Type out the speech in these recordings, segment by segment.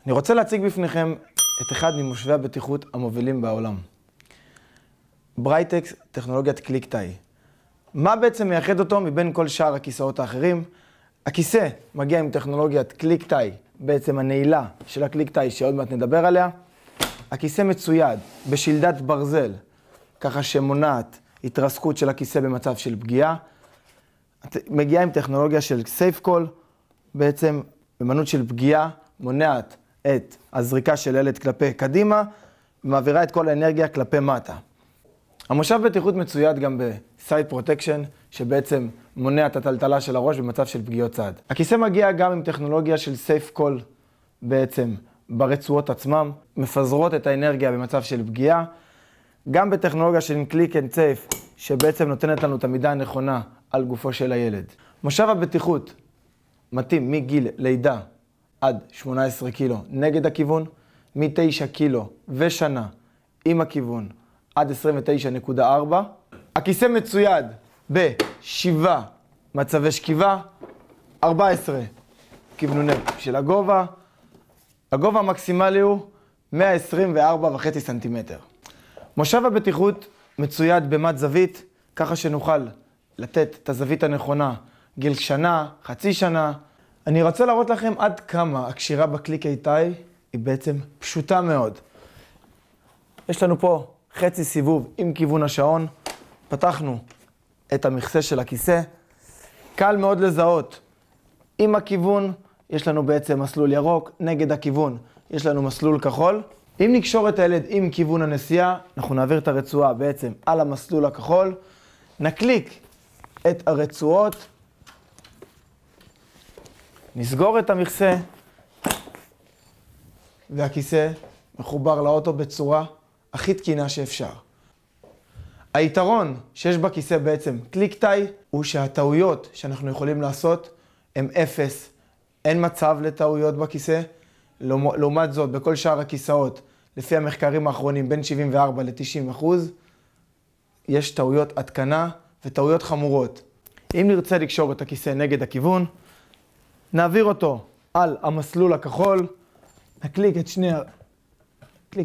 אני רוצה להציג בפניכם את אחד ממושבי הבטיחות המובילים בעולם. ברייטקס, טכנולוגיית קליק-טאי. מה בעצם מייחד אותו מבין כל שאר הכיסאות האחרים? הכיסא מגיע עם טכנולוגיית קליק-טאי, בעצם הנעילה של הקליק-טאי שעוד מעט נדבר עליה. הכיסא מצויד בשלדת ברזל, ככה שמונעת התרסקות של הכיסא במצב של פגיעה. מגיע עם טכנולוגיה של סייף קול, בעצם במנות של פגיעה, מונעת את הזריקה של ילד כלפי קדימה, ומעבירה את כל האנרגיה כלפי מטה. המושב בטיחות מצויד גם בסייד פרוטקשן, שבעצם מונע את הטלטלה של הראש במצב של פגיעות צד. הכיסא מגיע גם עם טכנולוגיה של סייף קול, בעצם ברצועות עצמם, מפזרות את האנרגיה במצב של פגיעה, גם בטכנולוגיה של קליק אנד סייף, שבעצם נותנת לנו את המידה הנכונה על גופו של הילד. מושב הבטיחות מתאים מגיל לידה עד 18 קילו נגד הכיוון, מ-9 קילו ושנה עם הכיוון עד 29.4. הכיסא מצויד ב7 מצבי שכיבה, 14 כיוונוני של הגובה. הגובה המקסימלי הוא 124.5 סנטימטר. מושב הבטיחות מצויד במד זווית, ככה שנוכל לתת את הזווית הנכונה, גיל שנה, חצי שנה. אני רוצה להראות לכם עד כמה הקשירה בקליק-טאי היא בעצם פשוטה מאוד. יש לנו פה חצי סיבוב עם כיוון השעון. פתחנו את המכסה של הכיסא. קל מאוד לזהות. עם הכיוון יש לנו בעצם מסלול ירוק, נגד הכיוון יש לנו מסלול כחול. אם נקשור את הילד עם כיוון הנסיעה, אנחנו נעביר את הרצועה בעצם על המסלול הכחול. נקליק את הרצועות. נסגור את המכסה, והכיסא מחובר לאוטו בצורה הכי תקינה שאפשר. היתרון שיש בכיסא בעצם קליק-טאי, הוא שהטעויות שאנחנו יכולים לעשות הם אפס. אין מצב לטעויות בכיסא. לעומת זאת, בכל שאר הכיסאות, לפי המחקרים האחרונים, בין 74 ל-90%, יש טעויות התקנה וטעויות חמורות. אם נרצה לקשור את הכיסא נגד הכיוון, נעביר אותו על המסלול הכחול, נקליק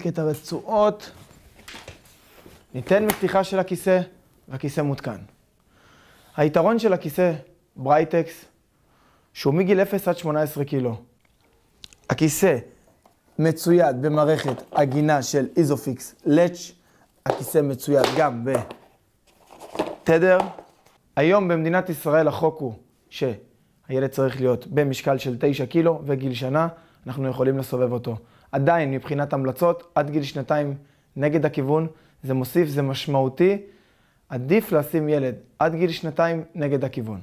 את הרצועות, ניתן מתיחה של הכיסא, והכיסא מותקן. היתרון של הכיסא ברייטקס, שהוא מגיל 0 עד 18 קילו. הכיסא מצויד במערכת עגינה של איזופיקס לץ'. הכיסא מצויד גם בתדר. היום במדינת ישראל החוק הוא שהילד צריך להיות במשקל של 9 קילו וגיל שנה, אנחנו יכולים לסובב אותו. עדיין מבחינת המלצות, עד גיל 2 נגד הכיוון, זה מוסיף, זה משמעותי. עדיף לשים ילד עד גיל 2 נגד הכיוון.